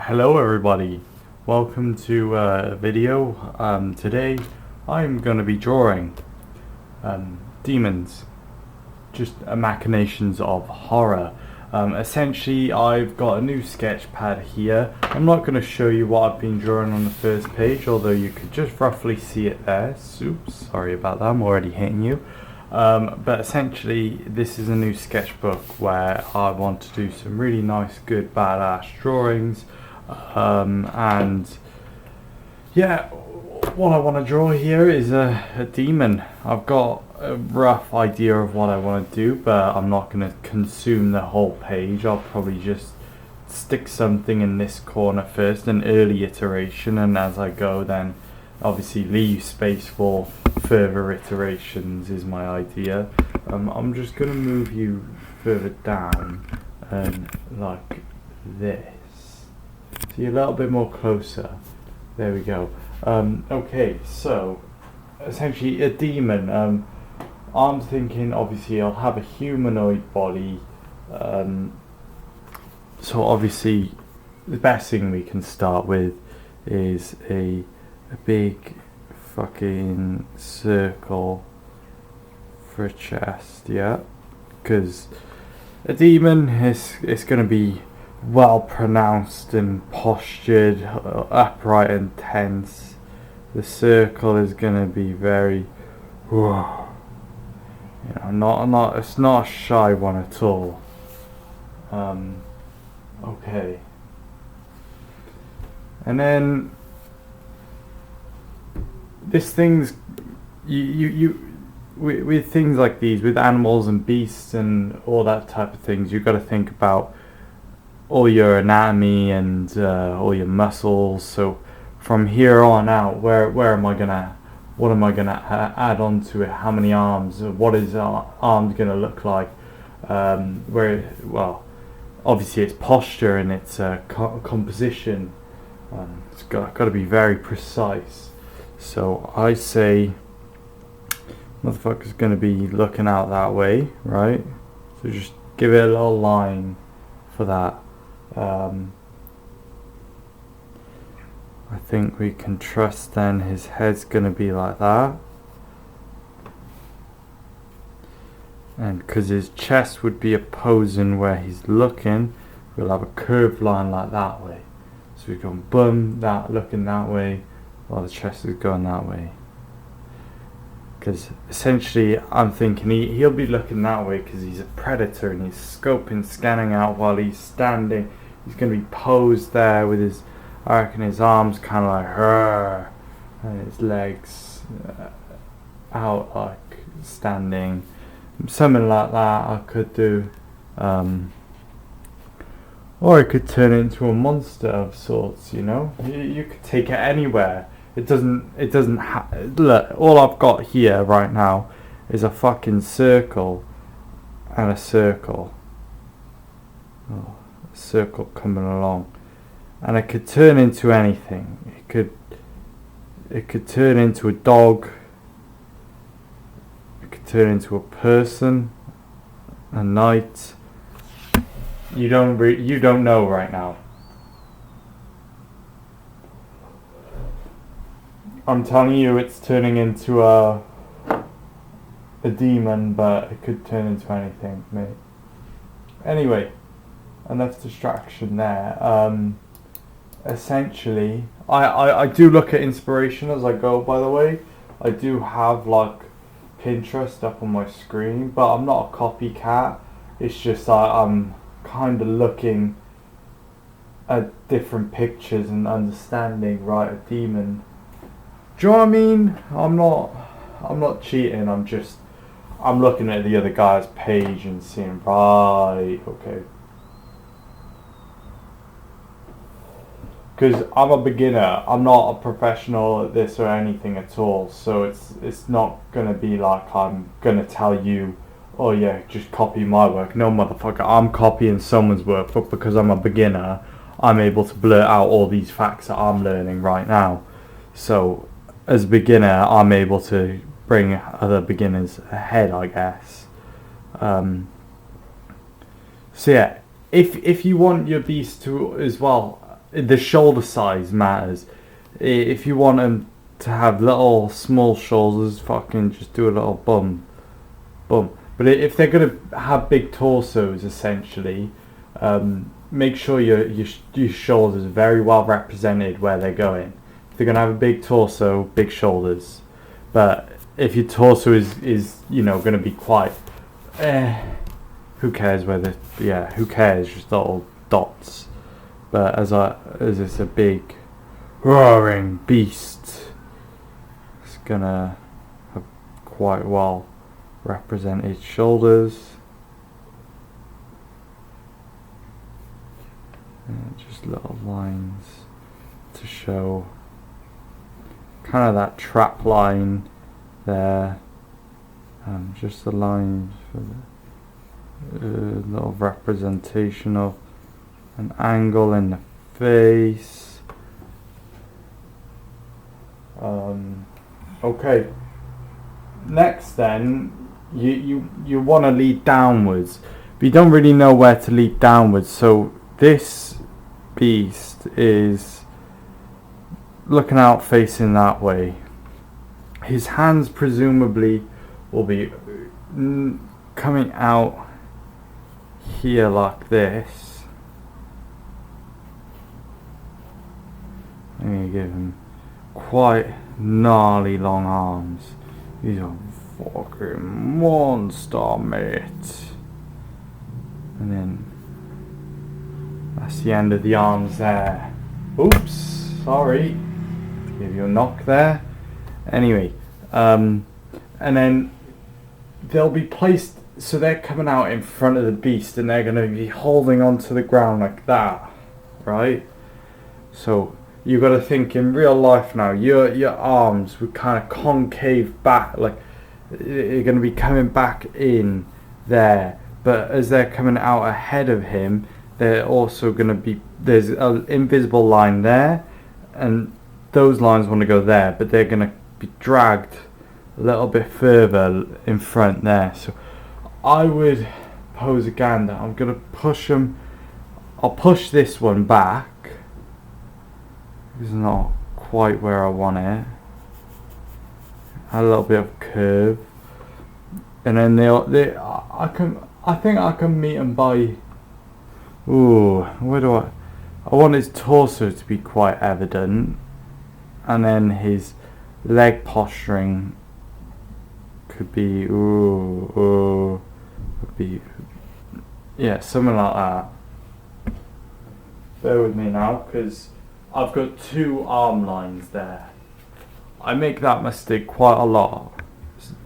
Hello everybody, welcome to a video. Today I'm going to be drawing demons, just machinations of horror. Essentially I've got a new sketch pad here. I'm not going to show you what I've been drawing on the first page, although you could just roughly see it there. Oops, sorry about that, I'm already hitting you. But essentially this is a new sketchbook where I want to do some really nice, good, badass drawings. And yeah, what I want to draw here is a demon. I've got a rough idea of what I want to do, but I'm not going to consume the whole page. I'll probably just stick something in this corner first, an early iteration, and as I go then obviously leave space for further iterations is my idea. I'm just going to move you further down like this. So you're a little bit more closer. There we go. Okay, so essentially a demon. I'm thinking obviously I'll have a humanoid body. So obviously the best thing we can start with is a big fucking circle for a chest, yeah? Because a demon is going to be well pronounced and postured, upright and tense. The circle is gonna be very, it's not a shy one at all. Okay. And then this thing's with things like these, with animals and beasts and all that type of things, you've got to think about all your anatomy and all your muscles. So from here on out, what am I gonna add on to it? How many arms? What is arms gonna look like? Well, obviously it's posture and its composition. It's got to be very precise. So I say, motherfucker's gonna be looking out that way, right? So just give it a little line for that. I think we can trust then his head's gonna be like that, and because his chest would be opposing where he's looking, we'll have a curved line like that way. So we're going boom, that looking that way while the chest is going that way. Because essentially I'm thinking he'll be looking that way because he's a predator and he's scoping, scanning out while he's standing. He's going to be posed there with his, I reckon his arms kind of like her, and his legs out like standing. Something like that I could do. Or it could turn into a monster of sorts, you know. You could take it anywhere. It doesn't look, all I've got here right now is a fucking circle and a circle. Oh, a circle coming along. And it could turn into anything. It could turn into a dog. It could turn into a person, a knight. You don't know right now. I'm telling you it's turning into a demon, but it could turn into anything, mate. Anyway, enough distraction there. Essentially, I do look at inspiration as I go, by the way. I do have like Pinterest up on my screen, but I'm not a copycat. It's just I'm kind of looking at different pictures and understanding, right, a demon. Do you know what I mean? I'm not cheating. I'm looking at the other guy's page and seeing, right, okay. Because I'm a beginner. I'm not a professional at this or anything at all. So it's not gonna be like I'm gonna tell you, oh yeah, just copy my work. No, motherfucker, I'm copying someone's work, but because I'm a beginner, I'm able to blurt out all these facts that I'm learning right now. So as a beginner, I'm able to bring other beginners ahead, I guess. So yeah, if you want your beast to as well the shoulder size matters. If you want them to have little small shoulders, fucking just do a little bum. But if they're gonna have big torsos, essentially, make sure your shoulders are very well represented where they're going. If they're gonna have a big torso, big shoulders. But if your torso is gonna be quite, who cares whether who cares, just little dots. But as it's a big roaring beast, it's gonna have quite well represented shoulders. And just little lines to show kind of that trap line there. Just the lines for the little representation of an angle in the face. Okay. Next, then, you want to lead downwards, but you don't really know where to lead downwards. So this beast is looking out, facing that way. His hands presumably will be coming out here like this. I'm gonna give him quite gnarly long arms. He's a fucking monster, mate. And then that's the end of the arms there. Oops, sorry. Give you a knock there. Anyway, and then they'll be placed, so they're coming out in front of the beast and they're going to be holding onto the ground like that, right? So you got to think in real life now, your arms would kind of concave back, like you're going to be coming back in there, but as they're coming out ahead of him, they're also going to be, there's an invisible line there, and those lines want to go there, but they're going to be dragged a little bit further in front there. So I would pose a gander. I'm going to push them. I'll push this one back. It's not quite where I want it. A little bit of curve, and then I think I can meet them by. Ooh, where do I want his torso to be quite evident, and then his leg posturing could be would be something like that. Bear with me now, because I've got two arm lines there. I make that mistake quite a lot,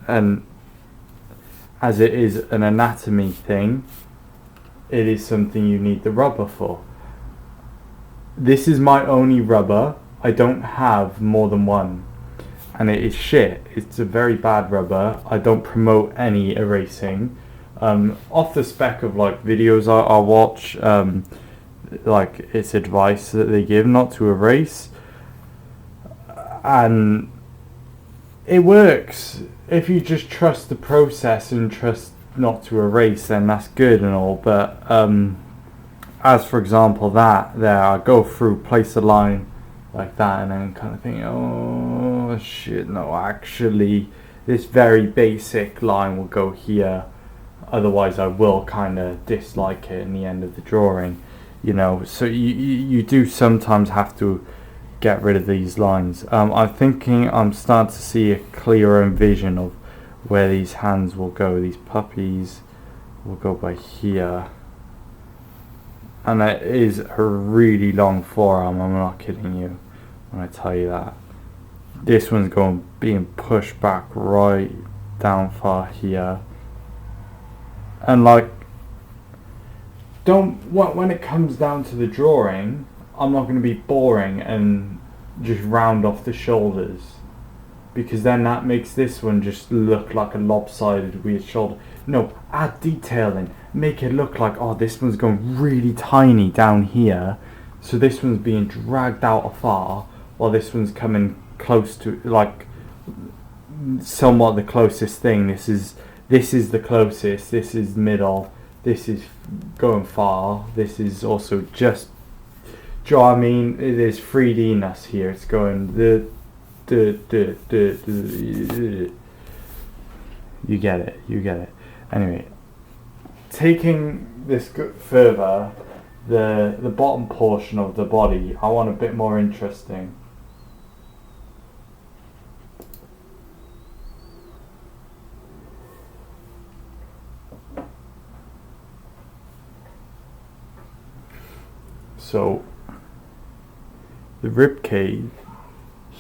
and as it is an anatomy thing, it is something you need the rubber for. This is my only rubber. I don't have more than one, and it is shit. It's a very bad rubber. I don't promote any erasing. Off the spec of like videos I watch, like it's advice that they give not to erase, and it works if you just trust the process and trust not to erase. Then that's good and all, but as for example that there, I go through, place a line like that, and then kind of think, oh shit, no, actually this very basic line will go here, otherwise I will kind of dislike it in the end of the drawing, so you do sometimes have to get rid of these lines. I'm thinking I'm starting to see a clearer vision of where these hands will go. These puppies will go by here, and that is a really long forearm. I'm not kidding you when I tell you that. This one's being pushed back right down far here, and like, when it comes down to the drawing, I'm not going to be boring and just round off the shoulders, because then that makes this one just look like a lopsided weird shoulder. No, add detail in, make it look like, oh, this one's going really tiny down here, so this one's being dragged out afar, while this one's coming close to, like, somewhat the closest thing. This is the closest, this is middle, this is going far, this is also just Do you know what I mean? There's 3D-ness here. It's going you get it. You get it. Anyway, taking this further, the bottom portion of the body, I want a bit more interesting. So the rib cage,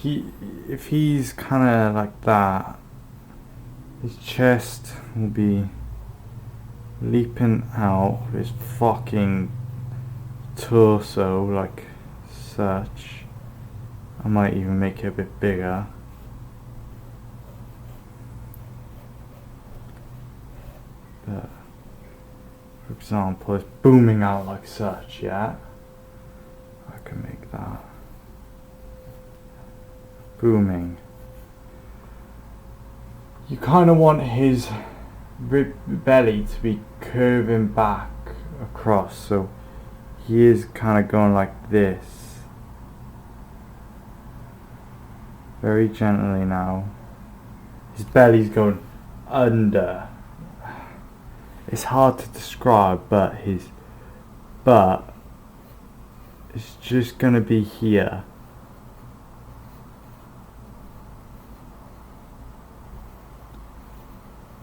if he's kind of like that, his chest will be leaping out of his fucking torso like such. I might even make it a bit bigger. But for example, it's booming out like such, yeah? I can make that. Booming. You kind of want his belly to be curving back across, so he is kind of going like this. Very gently now. His belly's going under. It's hard to describe, but his butt is just gonna be here.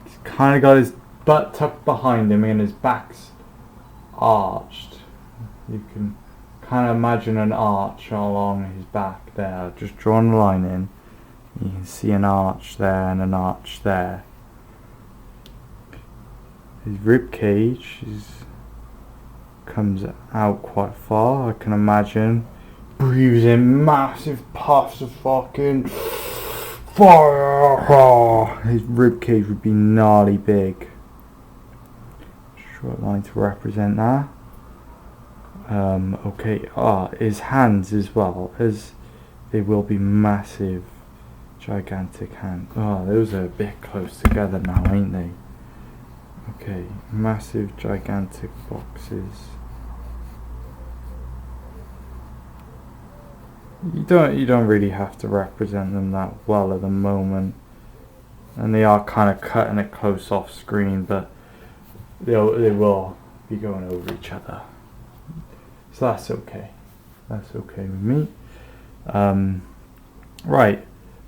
He's kind of got his butt tucked behind him and his back's arched. You can kind of imagine an arch along his back there. Just drawing a line in. You can see an arch there and an arch there. His rib cage comes out quite far. I can imagine breathes in massive puffs of fucking fire. His rib cage would be gnarly big. Short line to represent that. Okay. His hands as well, as they will be massive, gigantic hands. Those are a bit close together now, ain't they? Okay, massive, gigantic boxes. You don't really have to represent them that well at the moment, and they are kind of cutting it close off screen, but they will be going over each other, so that's okay. That's okay with me. Right,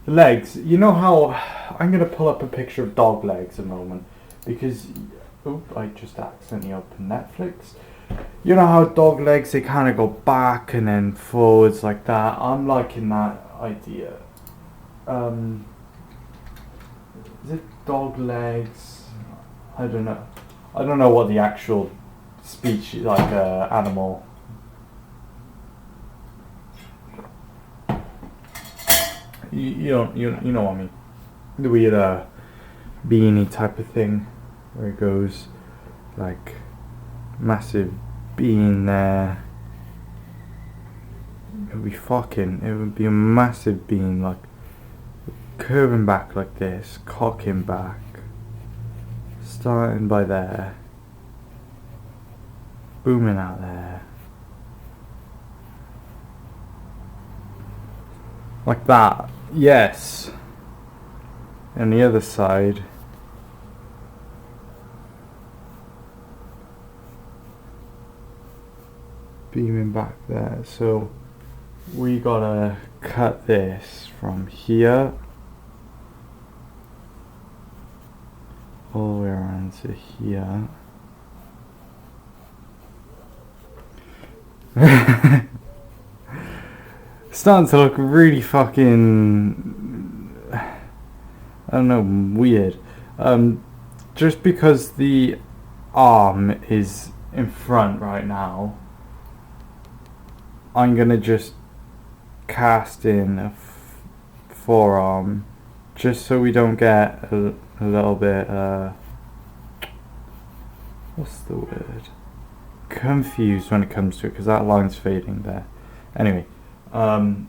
the legs. You know how I'm gonna pull up a picture of dog legs a moment. Because, I just accidentally opened Netflix. You know how dog legs, they kind of go back and then forwards like that. I'm liking that idea. Is it dog legs? I don't know. I don't know what the actual species, like animal. You know what I mean. The weird beanie type of thing, where it goes like massive bean there. It would be a massive bean, like curving back like this, cocking back, starting by there, booming out there, like that. Yes. And the other side, beaming back there. So we gotta cut this from here all the way around to here. Starting to look really fucking, I don't know, weird. Just because the arm is in front right now, I'm gonna just cast in a forearm, just so we don't get a little bit, what's the word? Confused when it comes to it, because that line's fading there. Anyway, a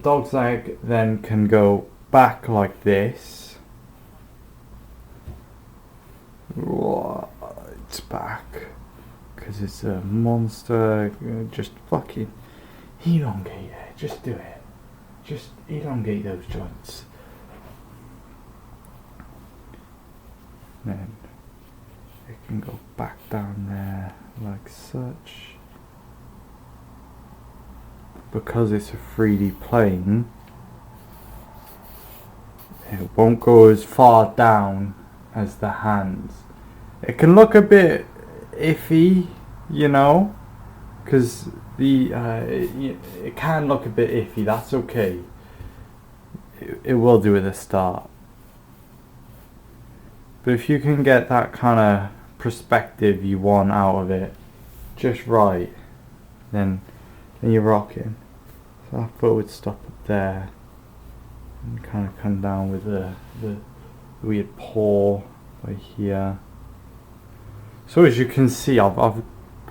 dog's leg then can go back like this. It's back because it's a monster. Just fucking elongate it. Just do it. Just elongate those joints. Then it can go back down there like such. Because it's a 3D plane, it won't go as far down as the hands. It can look a bit iffy, you know, because it can look a bit iffy. That's okay. It will do at the start. But if you can get that kind of perspective you want out of it just right, then you're rocking. So that foot would stop up there and kind of come down with the weird paw by here. So as you can see, I've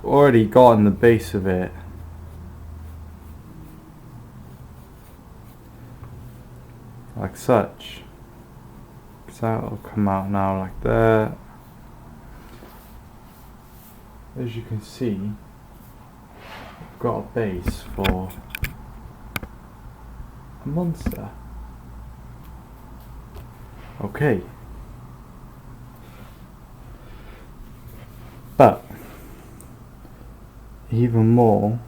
already gotten the base of it. Like such. So that'll come out now like that. As you can see, I've got a base for a monster. Okay. But even more,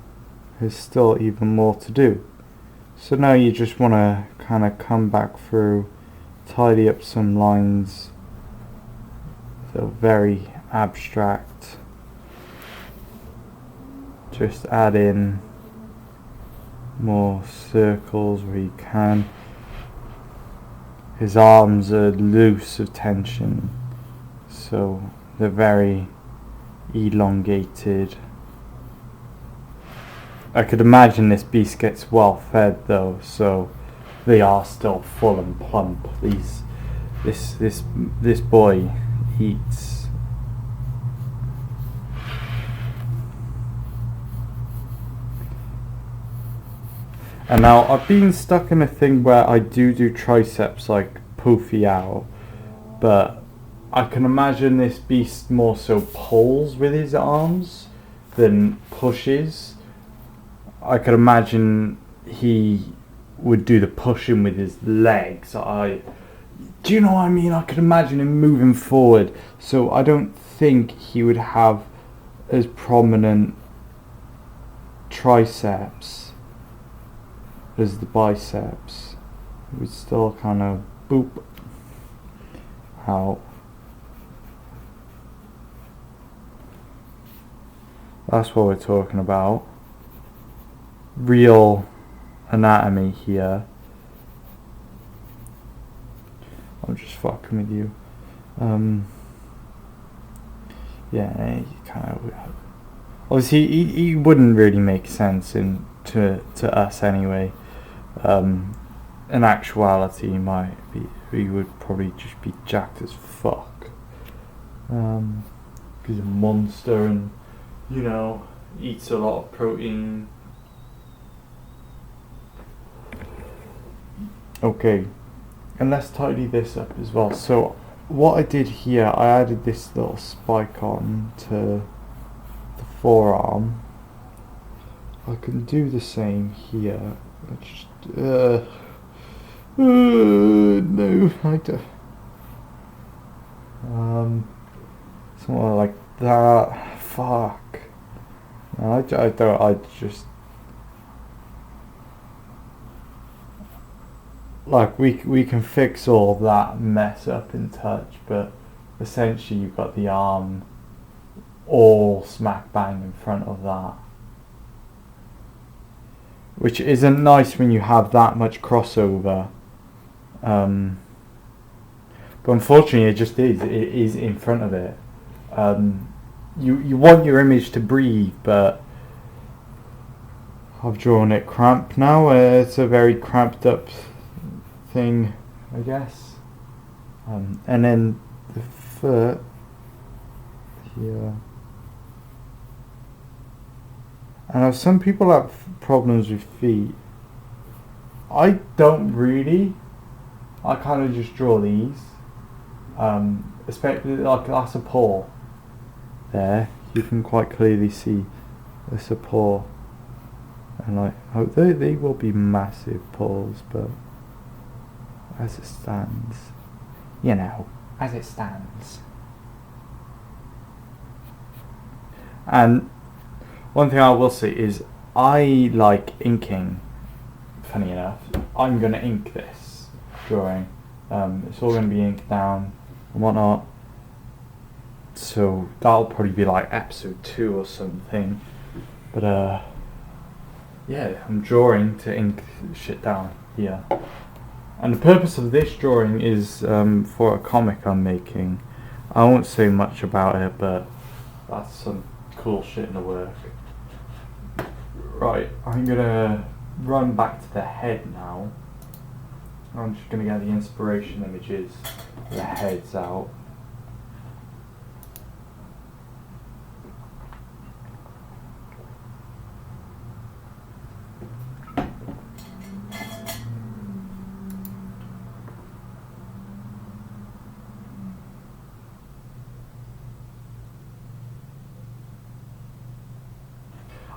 there's still even more to do. So now you just want to kind of come back through, tidy up some lines. So very abstract. Just add in more circles where you can. His arms are loose of tension, so they're very elongated. I could imagine this beast gets well fed though, so they are still full and plump. This boy eats. And now I've been stuck in a thing where I do triceps like poofy out, but I can imagine this beast more so pulls with his arms than pushes. I could imagine he would do the pushing with his legs. Do you know what I mean? I could imagine him moving forward. So I don't think he would have as prominent triceps as the biceps. It would still kind of boop out. That's what we're talking about. Real anatomy here. I'm just fucking with you. Yeah, he kind of. Obviously, he wouldn't really make sense to us anyway. In actuality, he would probably just be jacked as fuck. He's a monster and, you know, eats a lot of protein. Okay, and let's tidy this up as well. So what I did here, I added this little spike on to the forearm. I can do the same here. No, I don't. Somewhere like that. Fuck. No, I don't. I just like we can fix all that mess up in touch, but essentially you've got the arm all smack bang in front of that, which isn't nice when you have that much crossover. But unfortunately, it just is. It is in front of it. You want your image to breathe, but I've drawn it cramped now. It's a very cramped up thing, I guess. And then the foot here. And now some people have problems with feet. I don't really. I kind of just draw these. Especially like that's a paw. There, you can quite clearly see that's a paw. And like, oh, they will be massive pulls, but as it stands, you know, as it stands. And one thing I will say is I like inking. Funny enough, I'm gonna ink this drawing. It's all gonna be inked down and whatnot. So that'll probably be like episode 2 or something. But yeah, I'm drawing to ink shit down here. And the purpose of this drawing is for a comic I'm making. I won't say much about it, but that's some cool shit in the work. Right, I'm gonna run back to the head now. I'm just gonna get the inspiration images, the heads out.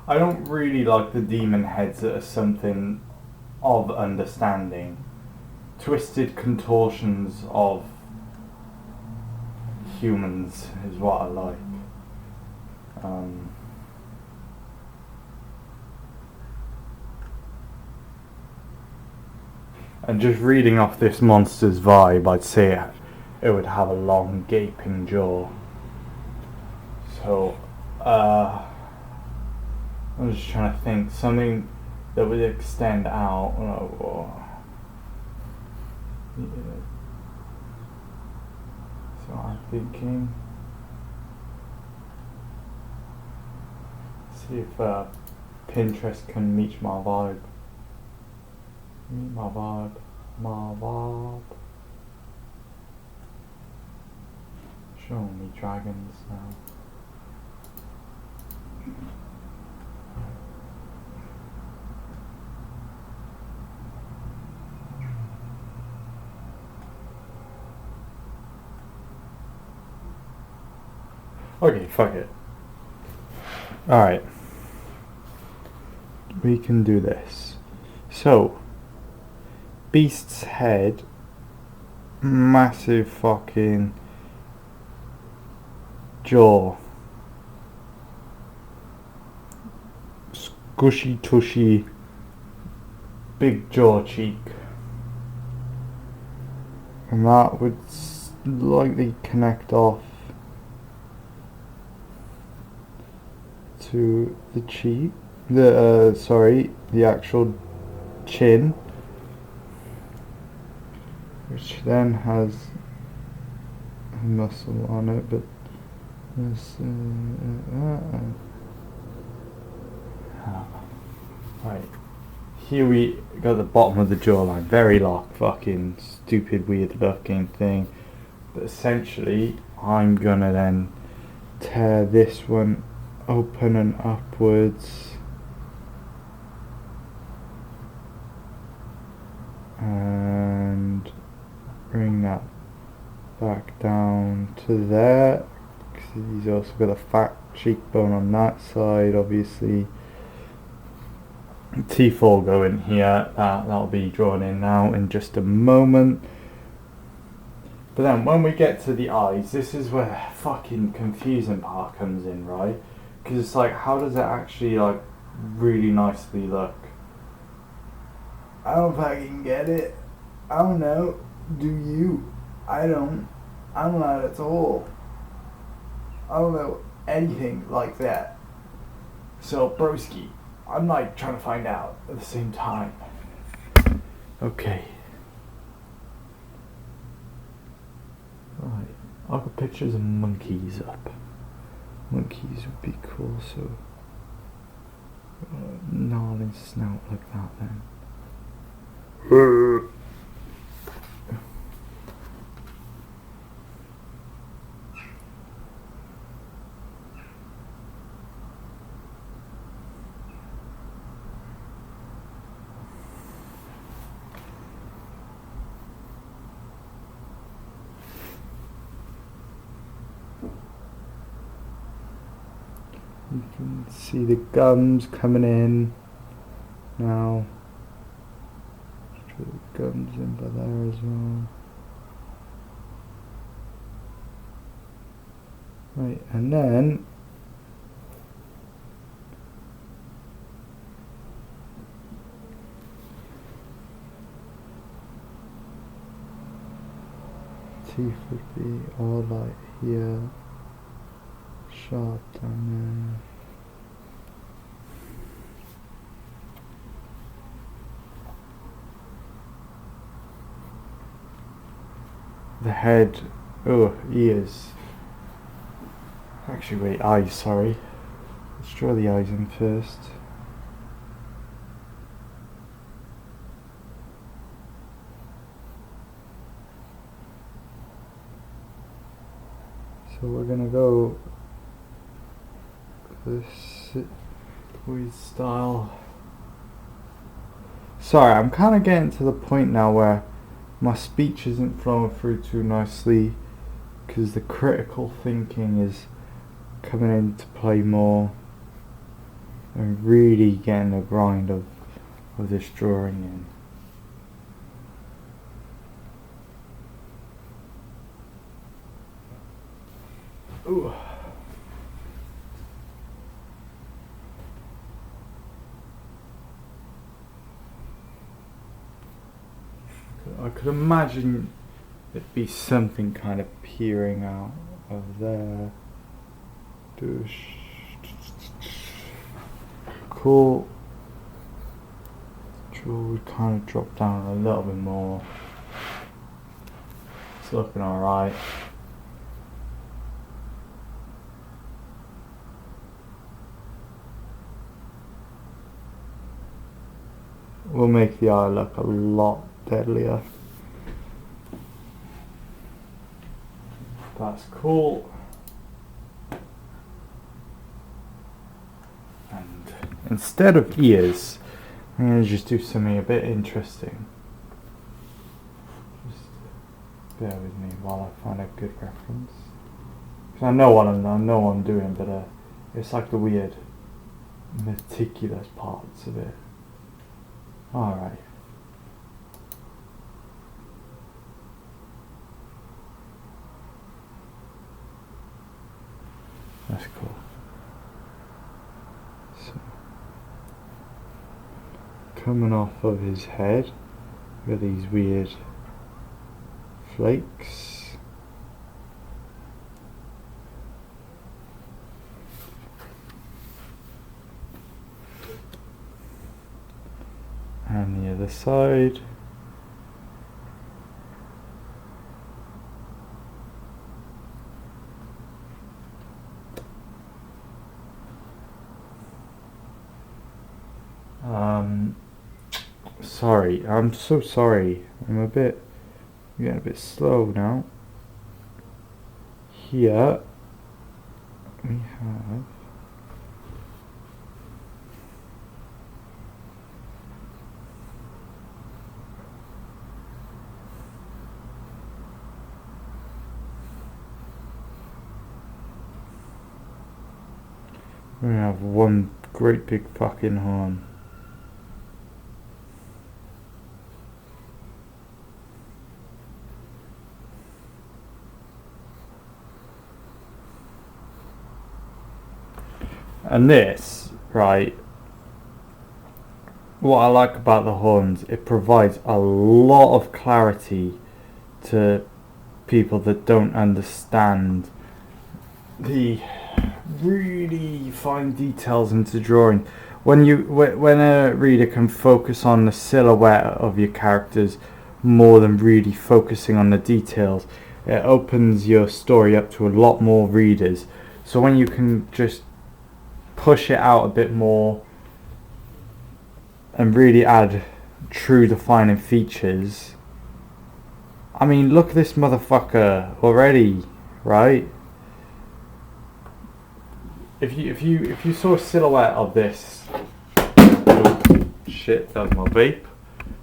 I don't really like the demon heads that are something of understanding. Twisted contortions of humans is what I like. And just reading off this monster's vibe, I'd say it would have a long gaping jaw. So, I'm just trying to think something that would extend out. Yeah. So I'm thinking. See if Pinterest can meet my vibe. Meet my vibe. My vibe. Show me dragons now. Okay, fuck it. Alright. We can do this. So, beast's head, massive fucking jaw, squishy tushy, big jaw cheek, and that would likely connect off to the cheek, the actual chin, which then has a muscle on it, but this, right, here we got the bottom of the jawline, very fucking stupid weird looking thing, but essentially I'm gonna then tear this one open and upwards, and bring that back down to there. He's also got a fat cheekbone on that side, obviously. Teeth all go in here. That'll be drawn in now in just a moment. But then when we get to the eyes, this is where the fucking confusing part comes in, right? Because it's like, how does it actually like really nicely look? I don't fucking get it. I don't know. Do you? I don't. I'm not at all. I don't know anything like that. So, broski, I'm like trying to find out at the same time. Okay. Right. I've got pictures of monkeys up. Monkeys would be cool, so gnarling snout like that then. You can see the gums coming in. now. Let's put the guns in by there as well. Right, and then teeth would be all like here, sharp down there. The head, oh, ears. Actually, wait, eyes, sorry. Let's draw the eyes in first. So we're gonna go this weird style. Sorry, I'm kind of getting to the point now where my speech isn't flowing through too nicely because the critical thinking is coming into play more and really getting the grind of this drawing in. Ooh. I could imagine it'd be something kind of peering out of there. Cool. Jaw would kind of drop down a little bit more. It's looking alright. We'll make the eye look a lot deadlier. That's cool. And instead of ears, I'm going to just do something a bit interesting. Just bear with me while I find a good reference. Because I know what I'm doing, but it's like the weird, meticulous parts of it. Alright. That's cool. So, coming off of his head, we got these weird flakes. And the other side. Sorry, I'm so sorry. I'm getting a bit slow now. Here we have one great big fucking horn. And this, right, what I like about the horns, it provides a lot of clarity to people that don't understand the really fine details into drawing. When a reader can focus on the silhouette of your characters more than really focusing on the details, it opens your story up to a lot more readers. So when you can just push it out a bit more and really add true defining features. I mean, look at this motherfucker already, right? If you saw a silhouette of this, oh, shit, that was my vape.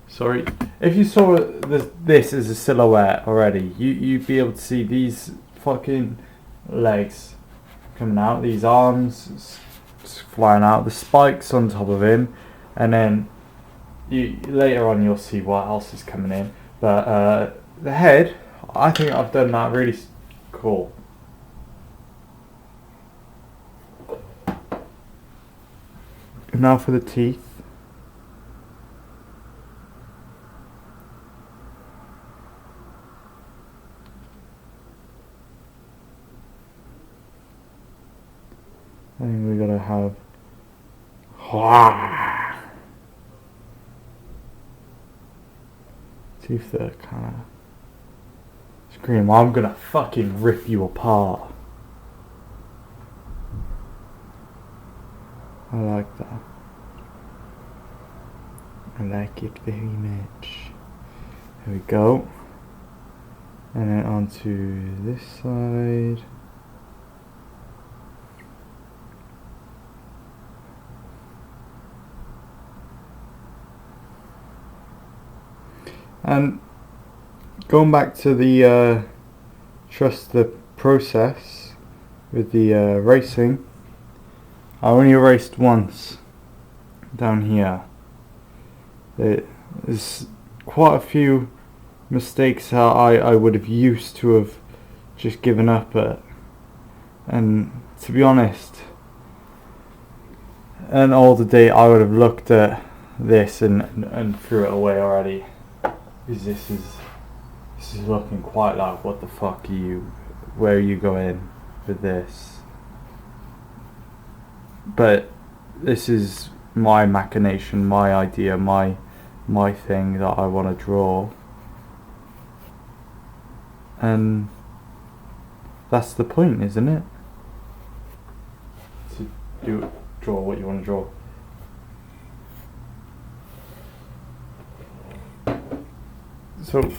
Sorry. If you saw this as a silhouette already, you'd be able to see these fucking legs coming out, these arms flying out, the spikes on top of him, and then later on you'll see what else is coming in. But the head, I think I've done that really cool. Now for the teeth. I think we gotta have teeth that are kinda scream, I'm gonna fucking rip you apart. I like that. I like it very much. There we go. And then onto this side. And going back to the trust the process with the racing, I only erased once down here. There's quite a few mistakes that I would have used to have just given up at, and to be honest, an older day I would have looked at this and threw it away already, because this is looking quite like, what the fuck are you, where are you going with this? But this is my machination, my idea, my thing that I want to draw, and that's the point, isn't it? To draw what you want to draw. So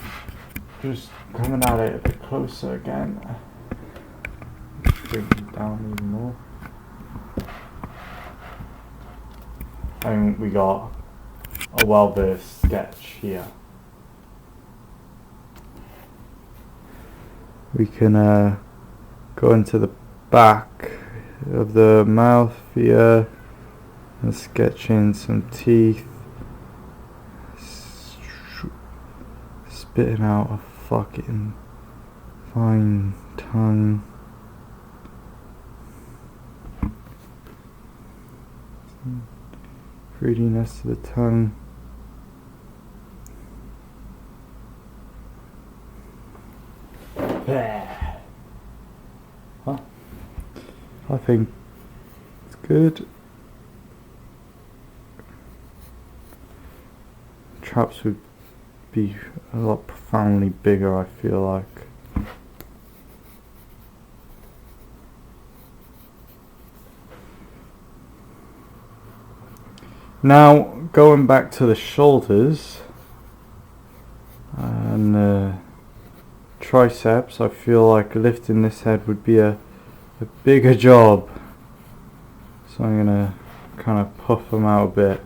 just coming at it a bit closer again, bring it down even more. And we got a well-versed sketch here. We can go into the back of the mouth here and sketch in some teeth, spitting out a fucking fine tongue. 3Dness to the tongue. Huh? I think it's good. Traps would be a lot profoundly bigger, I feel like. Now, going back to the shoulders and the triceps, I feel like lifting this head would be a bigger job. So I'm going to kind of puff them out a bit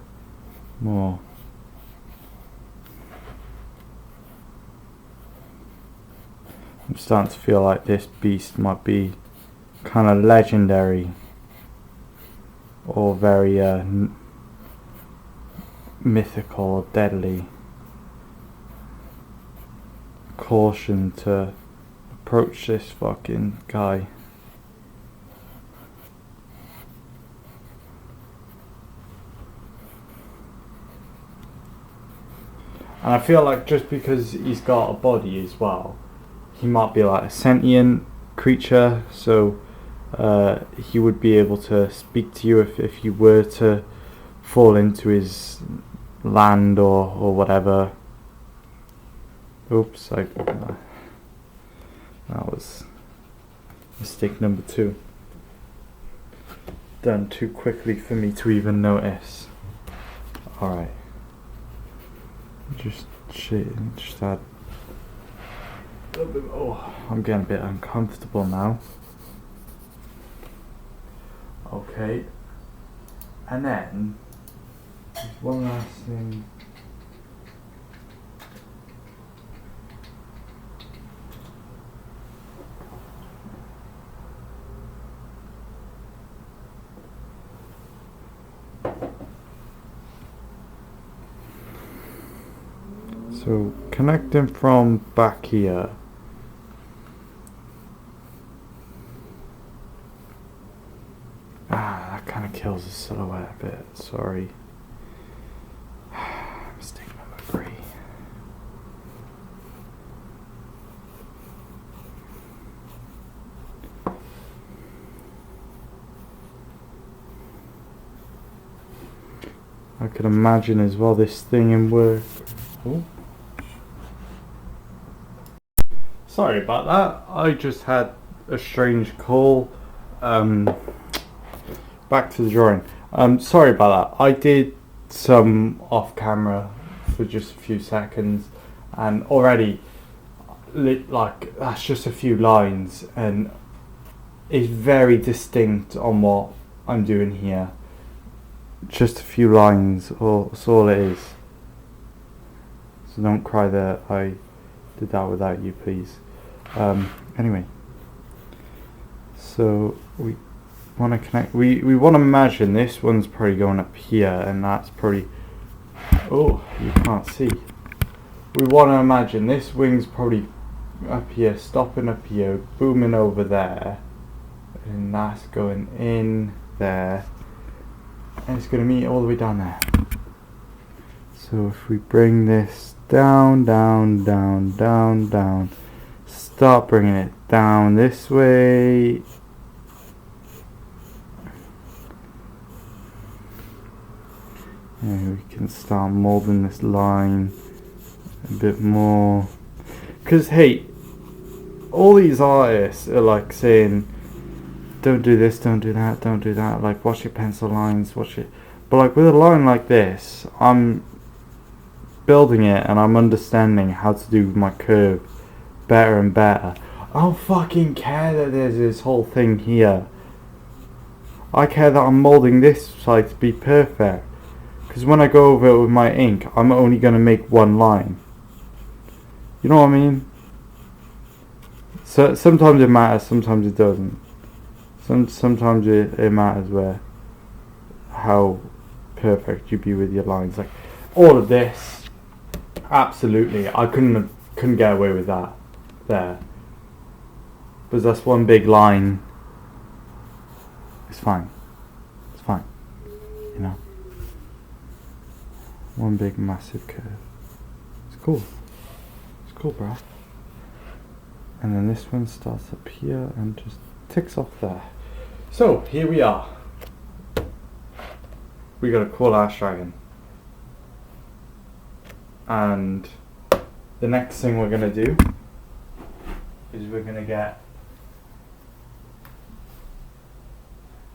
more. I'm starting to feel like this beast might be kind of legendary or very mythical or deadly. Caution to approach this fucking guy. And I feel like just because he's got a body as well, he might be like a sentient creature, so he would be able to speak to you if you were to fall into his land or whatever. Oops, that was mistake number 2. Done too quickly for me to even notice. Alright. Just add a little bit. Oh, I'm getting a bit uncomfortable now. Okay. And then there's one last thing. So connecting from back here. That kind of kills the silhouette a bit, sorry. Mistake number 3. I could imagine as well this thing in work. Oh. Sorry about that. I just had a strange call. Back to the drawing. Sorry about that. I did some off camera for just a few seconds, and already, like, that's just a few lines, and it's very distinct on what I'm doing here. Just a few lines, that's all it is. So don't cry that I did that without you, please. Anyway, so we want to connect. We want to imagine this one's probably going up here, and that's probably. Oh, you can't see. We want to imagine this wing's probably up here, stopping up here, booming over there, and that's going in there, and it's going to meet all the way down there. So if we bring this down, down, down, down, down, start bringing it down this way. And we can start molding this line a bit more. Because, hey, all these artists are like saying, don't do this, don't do that, don't do that. Like, watch your pencil lines, watch it. But, like, with a line like this, I'm building it and I'm understanding how to do my curve better and better. I don't fucking care that there's this whole thing here. I care that I'm molding this side to be perfect. Because when I go over it with my ink, I'm only going to make one line. You know what I mean? So sometimes it matters, sometimes it doesn't. Sometimes it matters where how perfect you be with your lines. Like all of this, absolutely, I couldn't get away with that there. Because that's one big line. It's fine. It's fine. You know. One big massive curve. It's cool. It's cool, bro. And then this one starts up here and just ticks off there. So here we are. We got a cool ash dragon. And the next thing we're gonna do is we're gonna get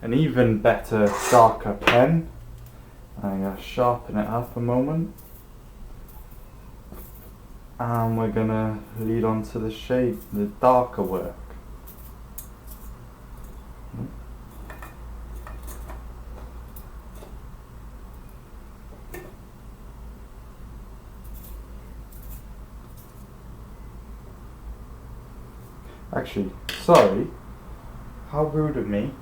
an even better, darker pen. I'm going to sharpen it up a moment, and we're going to lead on to the shade, the darker work. Actually, sorry, how rude of me.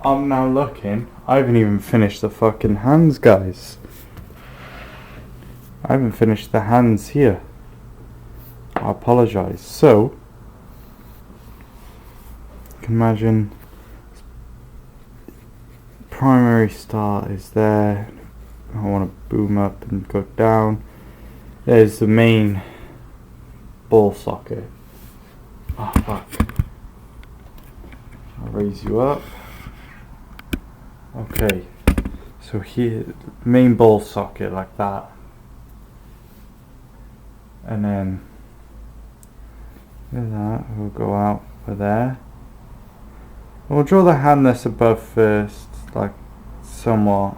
I'm now looking. I haven't even finished the fucking hands, guys. I haven't finished the hands here. I apologise. So, you can imagine primary start is there. I want to boom up and go down. There's the main ball socket. Oh fuck. I'll raise you up. Okay, so here, main ball socket like that, and then with that we'll go out for there. We'll draw the hand that's above first, like somewhat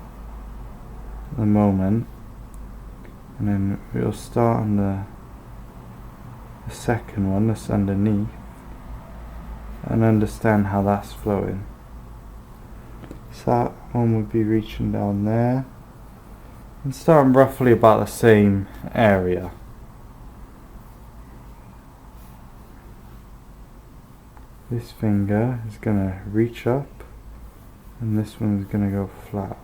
at the moment, and then we'll start on the second one that's underneath and understand how that's flowing. So that one would be reaching down there and starting roughly about the same area. This finger is going to reach up and this one is going to go flat.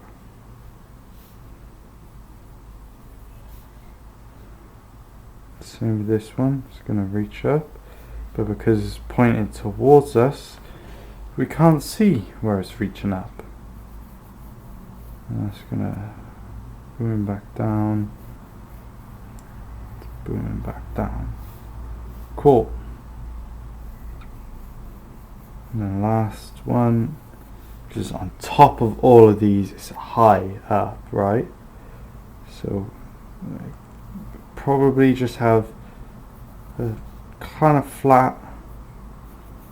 Same with this one, it's going to reach up, but because it's pointed towards us, we can't see where it's reaching up. And that's going to boom back down, boom back down. Cool. And the last one, which is on top of all of these, is high up, right? So probably just have a kind of flat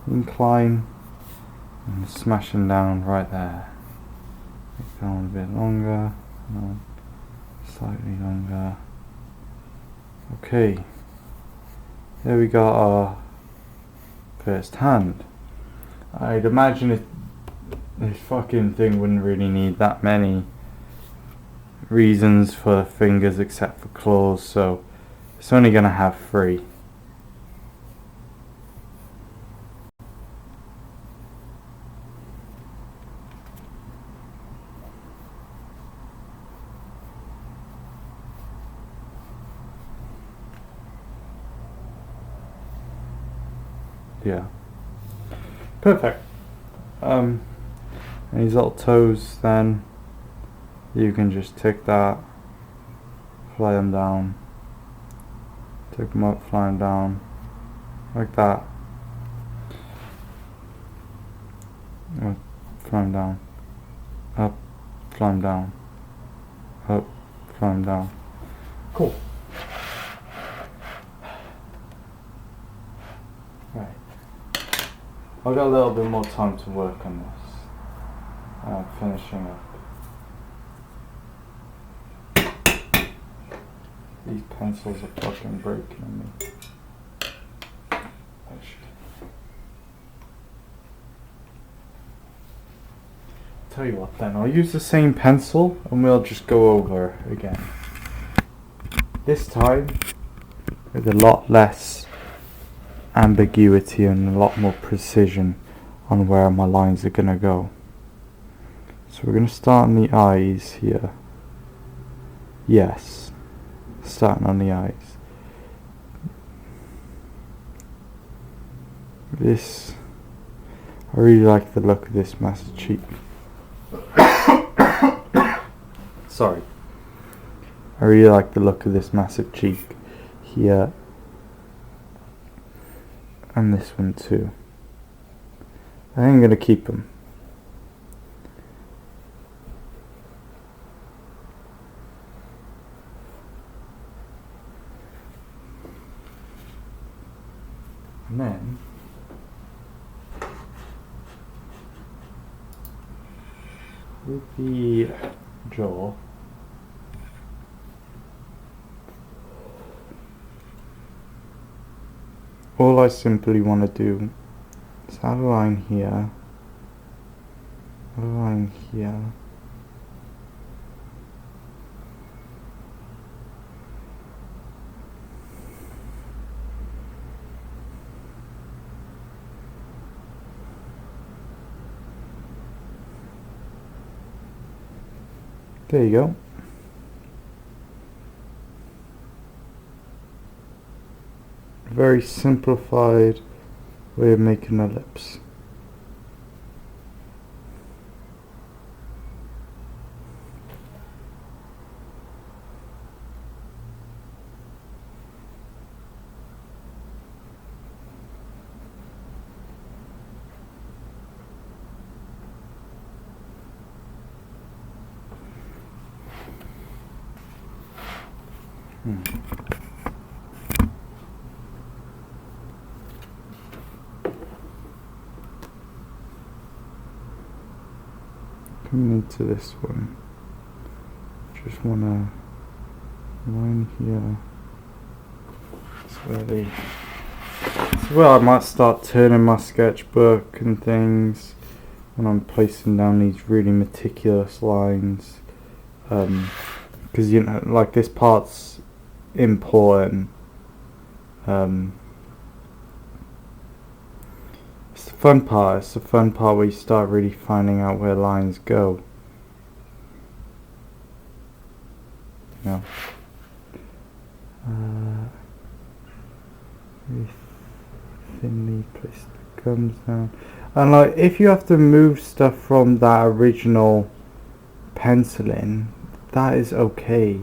incline and smashing down right there. Make that one a bit longer, and slightly longer. Okay, there we got our first hand. I'd imagine this fucking thing wouldn't really need that many reasons for fingers except for claws, so it's only gonna have 3. Yeah. Perfect. And these little toes, then you can just take that, fly them down, take them up, fly them down, like that. Up, fly them down, up, fly them down, up, fly them down. Cool. Right. I've got a little bit more time to work on this. Finishing up. These pencils are fucking breaking on me. Tell you what then, I'll use the same pencil and we'll just go over again. This time with a lot less ambiguity and a lot more precision on where my lines are gonna go. So we're gonna start on the eyes here. Yes, starting on the eyes. This, I really like the look of this massive cheek. Sorry. I really like the look of this massive cheek here. And this one too. I think I'm going to keep them. And then with the jaw, all I simply want to do is add a line here, add a line here, there you go. Very simplified way of making a lips. Coming into this one, just want to line here. It's where I might start turning my sketchbook and things when I'm placing down these really meticulous lines. Because you know, like this part's important. It's the fun part. It's the fun part where you start really finding out where lines go. You know. Very thinly place the gums down. And like, if you have to move stuff from that original penciling, that is okay.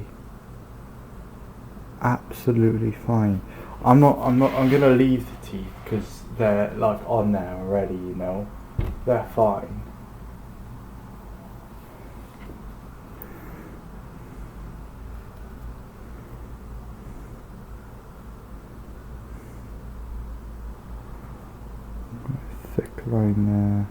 Absolutely fine. I'm gonna leave the teeth because they're like on there already, you know. They're fine. Thick line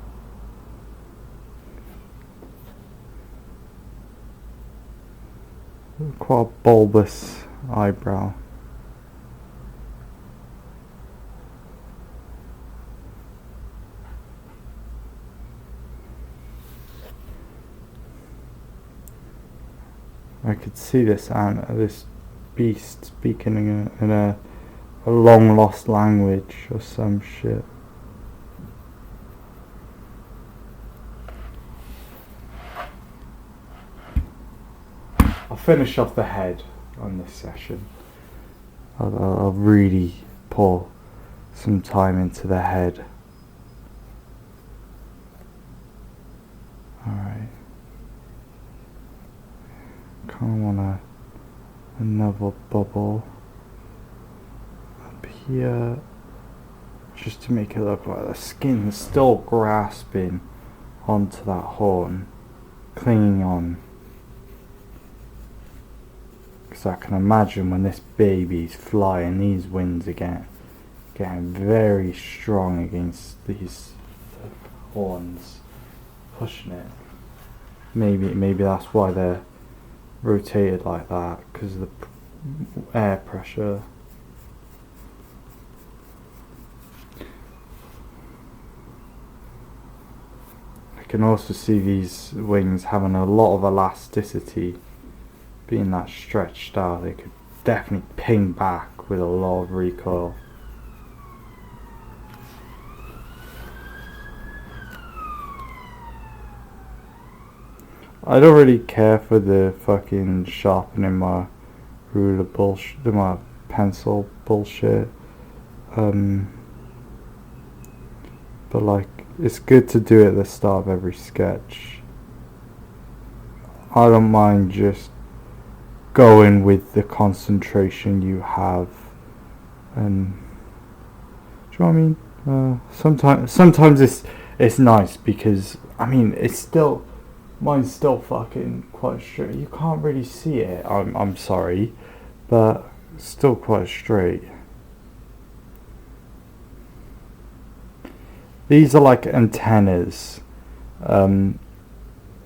there. Quite a bulbous eyebrow. I could see this beast speaking in a long lost language or some shit. I'll finish off the head on this session. I'll really pour some time into the head. Alright. Kinda want another bubble up here, just to make it look like the skin's still grasping onto that horn, clinging on. Because I can imagine when this baby's flying, these winds are getting very strong against these horns, pushing it. Maybe that's why they're rotated like that, because of the air pressure. I can also see these wings having a lot of elasticity. Being that stretched out, they could definitely ping back with a lot of recoil. I don't really care for the fucking sharpening my ruler bullshit, my pencil bullshit. But like, it's good to do it at the start of every sketch. I don't mind just going with the concentration you have, and do you know what I mean? Sometimes it's nice because I mean mine's still fucking quite straight. You can't really see it. I'm sorry, but still quite straight. These are like antennas,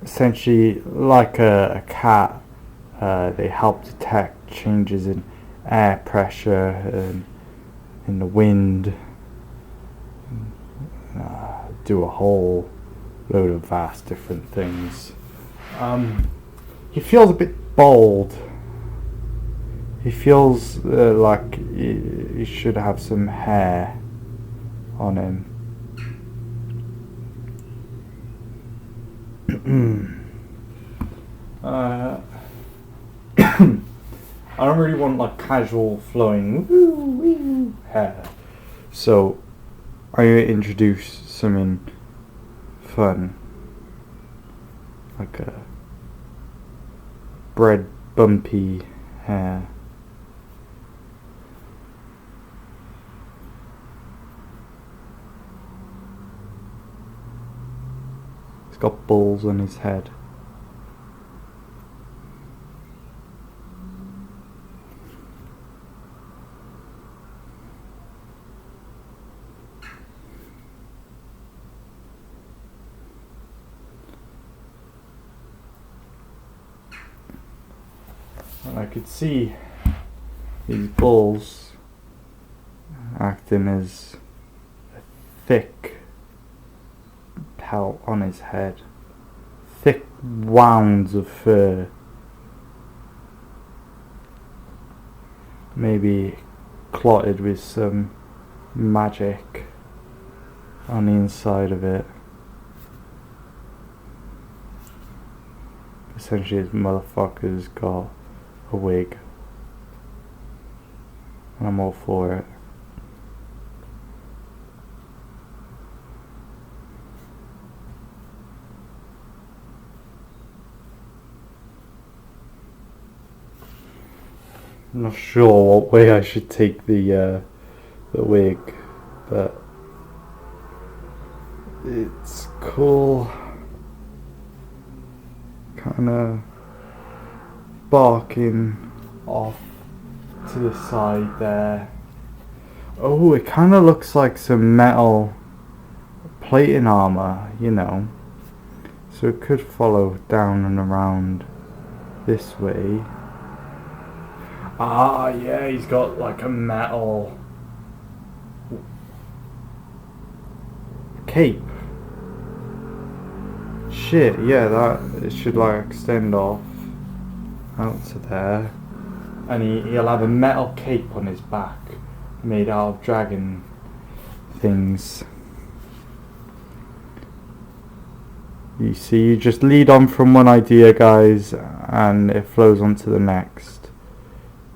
essentially like a cat. They help detect changes in air pressure and in the wind. Do a whole load of vast different things. He feels a bit bald. He feels like he should have some hair on him. I don't really want like casual flowing hair, so I introduce something fun, like a bread bumpy hair. He's got balls on his head. And I could see these balls acting as a thick pelt on his head, thick wounds of fur, maybe clotted with some magic on the inside of it. Essentially, this motherfucker's got a wig, and I'm all for it. I'm not sure what way I should take the wig, but it's cool. Kind of barking off to the side there. Oh, it kind of looks like some metal plating armor, you know. So it could follow down and around this way. Ah, yeah, he's got like a metal cape. Shit, yeah, that it should like extend off out to there. And he'll have a metal cape on his back made out of dragon things. You see, you just lead on from one idea, guys, and it flows on to the next.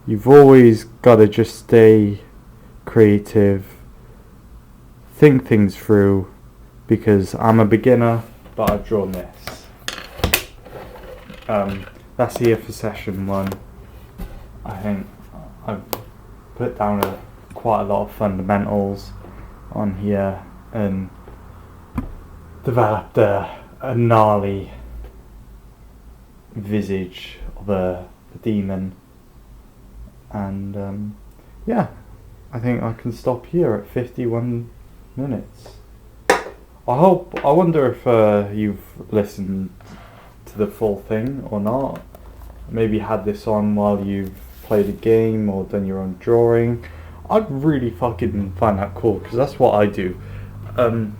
You've always got to just stay creative, think things through, because I'm a beginner, but I've drawn this. That's here for session 1. I think I've put down quite a lot of fundamentals on here and developed a gnarly visage of a demon, and yeah, I think I can stop here at 51 minutes. I wonder if you've listened to the full thing or not. Maybe had this on while you've played a game or done your own drawing. I'd really fucking find that cool, because that's what I do. I'm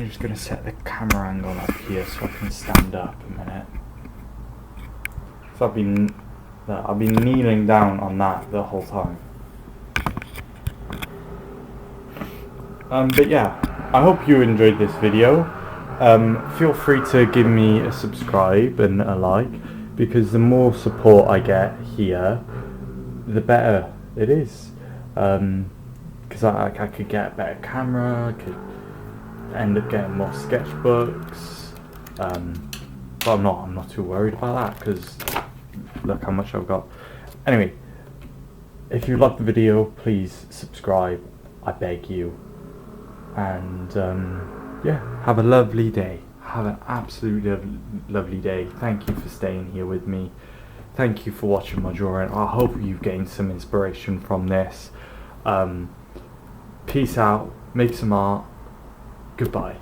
just going to set the camera angle up here so I can stand up a minute. So I've been kneeling down on that the whole time. But yeah, I hope you enjoyed this video. Feel free to give me a subscribe and a like, because the more support I get here, the better it is. Because I could get a better camera, I could end up getting more sketchbooks, but I'm not too worried about that, because look how much I've got. Anyway, if you liked the video, please subscribe, I beg you, and yeah, have a lovely day. Have an absolutely lovely day. Thank you for staying here with me. Thank you for watching my drawing. I hope you've gained some inspiration from this. Peace out, make some art. Goodbye.